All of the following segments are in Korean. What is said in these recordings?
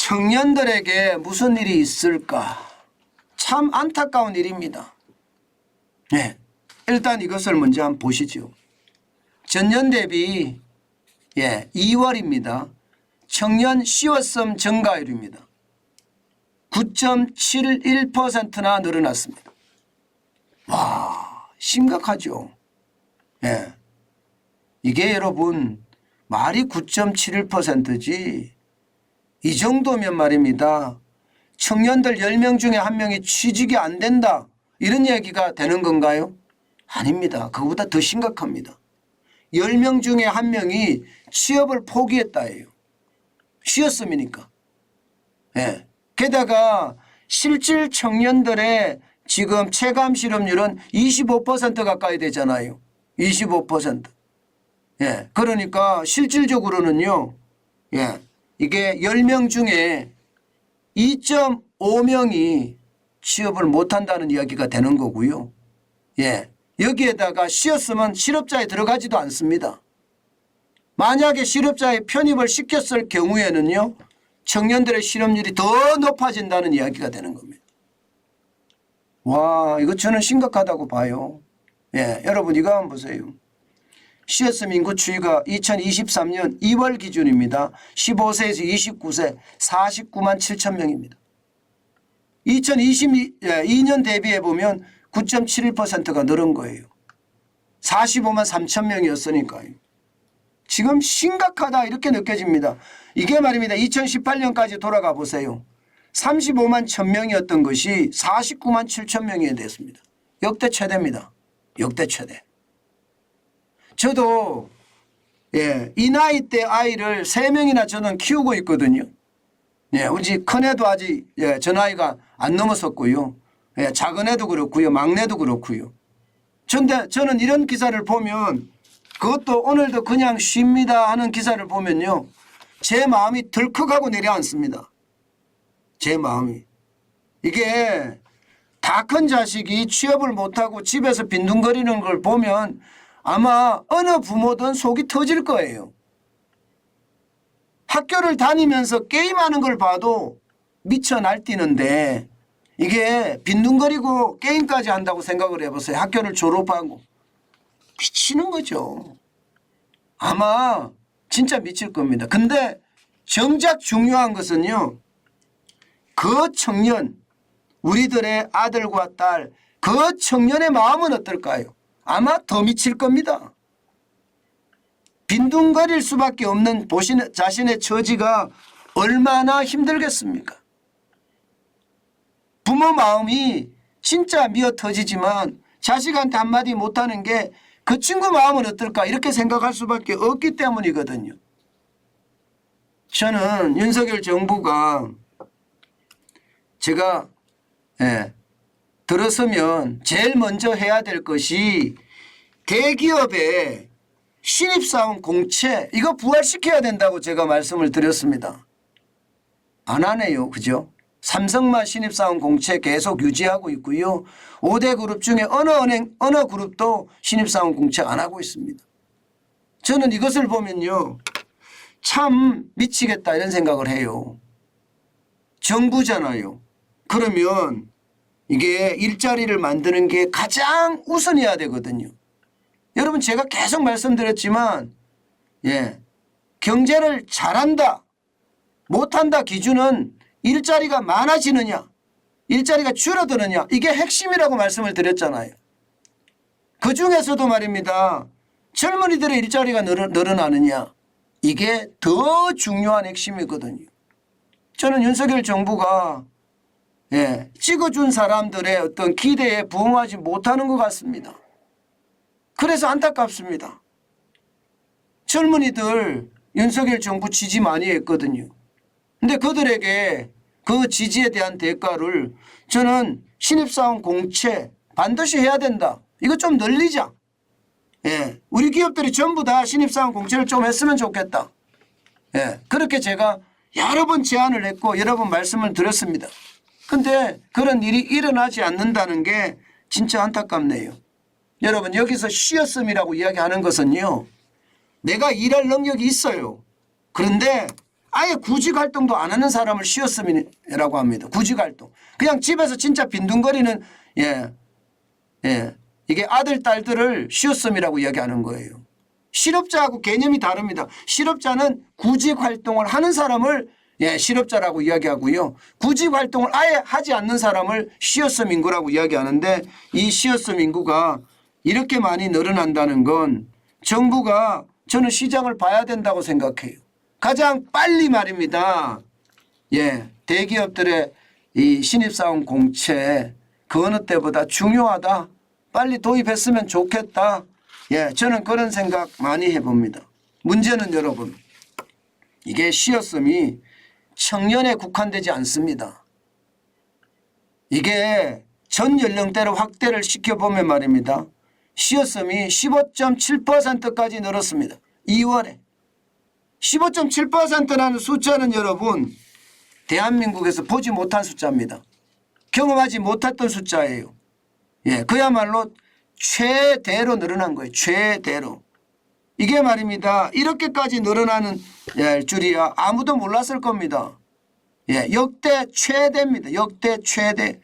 청년들에게 무슨 일이 있을까? 참 안타까운 일입니다. 네, 일단 이것을 먼저 한번 보시죠. 전년 대비 2월입니다. 청년 시효성 증가율입니다. 9.71%나 늘어났습니다. 와, 심각하죠. 예. 이게 여러분 말이 9.71%지 이 정도면 말입니다. 청년들 10명 중에 1명이 취직이 안 된다 이런 얘기가 되는 건가요? 아닙니다. 그거보다 더 심각합니다. 10명 중에 1명이 취업을 포기했다예요. 쉬었음이니까. 예. 게다가 실질 청년들의 지금 체감 실업률은 25% 가까이 되잖아요. 25%. 예. 그러니까 실질적으로는요. 예. 이게 10명 중에 2.5명이 취업을 못한다는 이야기가 되는 거고요. 예. 여기에다가 쉬었으면 실업자에 들어가지도 않습니다. 만약에 실업자에 편입을 시켰을 경우에는요. 청년들의 실업률이 더 높아진다는 이야기가 되는 겁니다. 와, 이거 저는 심각하다고 봐요. 예, 여러분 이거 한번 보세요. 쉬었음 인구 추이가 2023년 2월 기준입니다. 15세에서 29세 49만 7천 명입니다. 2022년 대비해 보면 9.71%가 늘은 거예요. 45만 3천 명이었으니까요. 지금 심각하다 이렇게 느껴집니다. 이게 말입니다. 2018년까지 돌아가 보세요. 35만 1,000명이었던 것이 49만 7천 명이 됐습니다. 역대 최대입니다. 역대 최대. 저도 이 나이 때 아이를 3명이나 저는 키우고 있거든요. 우리 큰애도 아직 저 나이가 안 넘었었고요. 작은애도 그렇고요. 막내도 그렇고요. 그런데 저는 이런 기사를 보면 그것도 오늘도 그냥 쉽니다 하는 기사를 보면요. 제 마음이 덜컥하고 내려앉습니다. 제 마음이. 이게 다 큰 자식이 취업을 못하고 집에서 빈둥거리는 걸 보면 아마 어느 부모든 속이 터질 거예요. 학교를 다니면서 게임하는 걸 봐도 미쳐 날뛰는데 이게 빈둥거리고 게임까지 한다고 생각을 해보세요. 학교를 졸업하고. 미치는 거죠. 아마 진짜 미칠 겁니다. 근데 정작 중요한 것은요. 그 청년, 우리들의 아들과 딸, 그 청년의 마음은 어떨까요? 아마 더 미칠 겁니다. 빈둥거릴 수밖에 없는 자신의 처지가 얼마나 힘들겠습니까? 부모 마음이 진짜 미어 터지지만 자식한테 한마디 못하는 게 그 친구 마음은 어떨까 이렇게 생각할 수밖에 없기 때문이거든요. 저는 윤석열 정부가 제가 들어서면 제일 먼저 해야 될 것이 대기업의 신입사원 공채 이거 부활시켜야 된다고 제가 말씀을 드렸습니다. 안 하네요. 그죠? 삼성만 신입사원 공채 계속 유지하고 있고요. 5대 그룹 중에 어느 그룹도 신입사원 공채 안 하고 있습니다. 저는 이것을 보면요. 참 미치겠다 이런 생각을 해요. 정부잖아요. 그러면 이게 일자리를 만드는 게 가장 우선이어야 되거든요. 여러분 제가 계속 말씀드렸지만 경제를 잘한다 못한다 기준은 일자리가 많아지느냐 일자리가 줄어드느냐 이게 핵심이라고 말씀을 드렸잖아요. 그중에서도 말입니다. 젊은이들의 일자리가 늘어나느냐 이게 더 중요한 핵심이거든요. 저는 윤석열 정부가 찍어준 사람들의 어떤 기대에 부응하지 못하는 것 같습니다. 그래서 안타깝습니다. 젊은이들 윤석열 정부 지지 많이 했거든요. 근데 그들에게 그 지지에 대한 대가를 저는 신입사원 공채 반드시 해야 된다. 이거 좀 늘리자. 우리 기업들이 전부 다 신입사원 공채를 좀 했으면 좋겠다. 그렇게 제가 여러 번 제안을 했고 여러 번 말씀을 드렸습니다. 근데 그런 일이 일어나지 않는다는 게 진짜 안타깝네요. 여러분 여기서 쉬었음이라고 이야기하는 것은요. 내가 일할 능력이 있어요. 그런데 아예 구직 활동도 안 하는 사람을 쉬었음이라고 합니다. 구직 활동. 그냥 집에서 진짜 빈둥거리는 이게 아들 딸들을 쉬었음이라고 이야기하는 거예요. 실업자하고 개념이 다릅니다. 실업자는 구직 활동을 하는 사람을 실업자라고 이야기하고요. 구직 활동을 아예 하지 않는 사람을 쉬었음 인구라고 이야기하는데 이 쉬었음 인구가 이렇게 많이 늘어난다는 건 정부가 저는 시장을 봐야 된다고 생각해요. 가장 빨리 말입니다. 대기업들의 이 신입사원 공채 그 어느 때보다 중요하다. 빨리 도입했으면 좋겠다. 저는 그런 생각 많이 해봅니다. 문제는 여러분 이게 쉬었음이 청년에 국한되지 않습니다. 이게 전 연령대로 확대를 시켜보면 말입니다. 쉬었음이 15.7%까지 늘었습니다. 2월에. 15.7%라는 숫자는 여러분 대한민국에서 보지 못한 숫자입니다. 경험하지 못했던 숫자예요. 그야말로 최대로 늘어난 거예요. 최대로. 이게 말입니다. 이렇게까지 늘어나는 줄이야 아무도 몰랐을 겁니다. 역대 최대입니다. 역대 최대.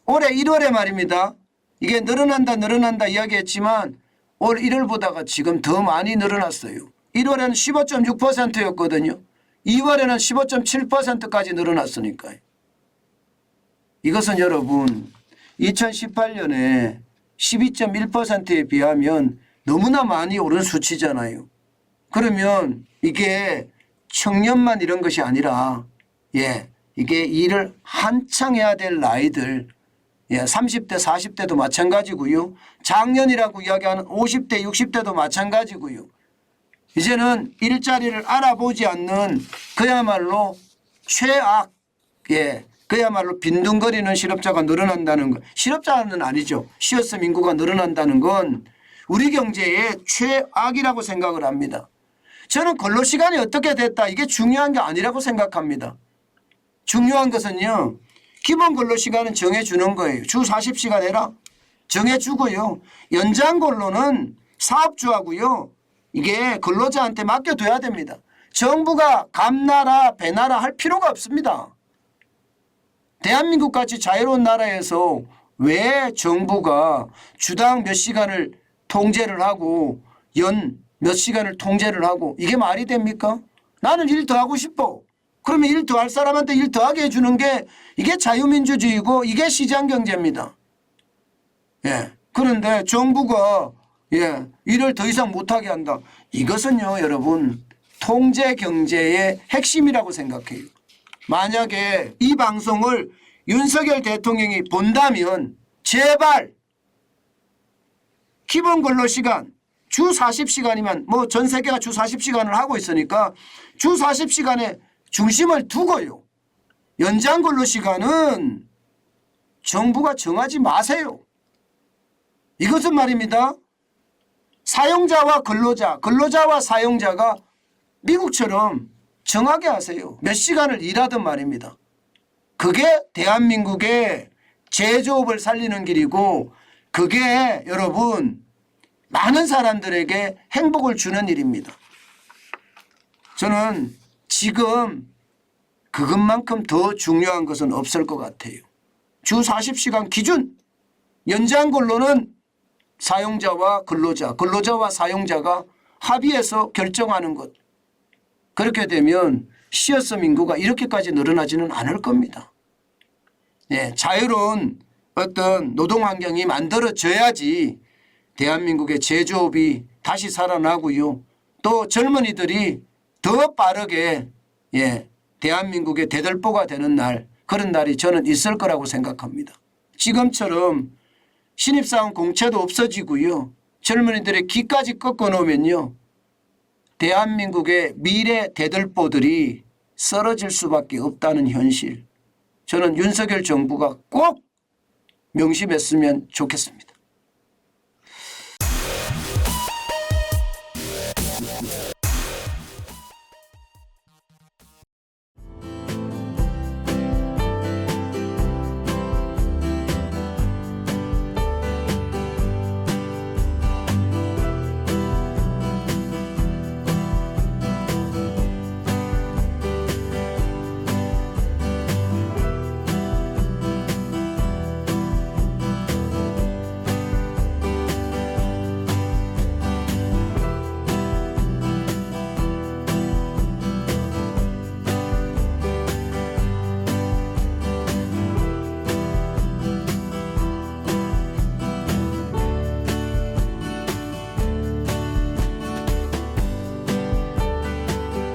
올해 1월에 말입니다. 이게 늘어난다 이야기했지만 올 1월보다가 지금 더 많이 늘어났어요. 1월에는 15.6%였거든요. 2월에는 15.7%까지 늘어났으니까요. 이것은 여러분 2018년에 12.1%에 비하면 너무나 많이 오른 수치잖아요. 그러면 이게 청년만 이런 것이 아니라 이게 일을 한창 해야 될 나이들 30대 40대도 마찬가지고요. 장년이라고 이야기하는 50대 60대도 마찬가지고요. 이제는 일자리를 알아보지 않는 그야말로 최악 그야말로 빈둥거리는 실업자가 늘어난다는 것. 실업자는 아니죠. 쉬었음 인구가 늘어난다는 건 우리 경제의 최악이라고 생각을 합니다. 저는 근로시간이 어떻게 됐다 이게 중요한 게 아니라고 생각합니다. 중요한 것은요. 기본 근로시간은 정해주는 거예요. 주 40시간 해라. 정해주고요. 연장 근로는 사업주하고요. 이게 근로자한테 맡겨둬야 됩니다. 정부가 감나라 배나라 할 필요가 없습니다. 대한민국같이 자유로운 나라에서 왜 정부가 주당 몇 시간을 통제를 하고 연 몇 시간을 통제를 하고 이게 말이 됩니까? 나는 일 더 하고 싶어. 그러면 일 더 할 사람한테 일 더 하게 해주는 게 이게 자유민주주의고 이게 시장경제입니다. 그런데 정부가 일을 더 이상 못하게 한다. 이것은요 여러분 통제경제의 핵심이라고 생각해요. 만약에 이 방송을 윤석열 대통령이 본다면 제발 기본 근로시간 주 40시간이면 뭐 전 세계가 주 40시간을 하고 있으니까 주 40시간에 중심을 두고요. 연장 근로시간은 정부가 정하지 마세요. 이것은 말입니다. 사용자와 근로자, 근로자와 사용자가 미국처럼 정하게 하세요. 몇 시간을 일하든 말입니다. 그게 대한민국의 제조업을 살리는 길이고 그게 여러분 많은 사람들에게 행복을 주는 일입니다. 저는 지금 그것만큼 더 중요한 것은 없을 것 같아요. 주 40시간 기준 연장 근로는 사용자와 근로자, 근로자와 사용자가 합의해서 결정하는 것. 그렇게 되면 쉬었음 인구가 이렇게까지 늘어나지는 않을 겁니다. 자유로운 어떤 노동 환경이 만들어져야지 대한민국의 제조업이 다시 살아나고요. 또 젊은이들이 더 빠르게 대한민국의 대들보가 되는 날 그런 날이 저는 있을 거라고 생각합니다. 지금처럼 신입사원 공채도 없어지고요. 젊은이들의 귀까지 꺾어놓으면요. 대한민국의 미래 대들보들이 쓰러질 수밖에 없다는 현실. 저는 윤석열 정부가 꼭 명심했으면 좋겠습니다.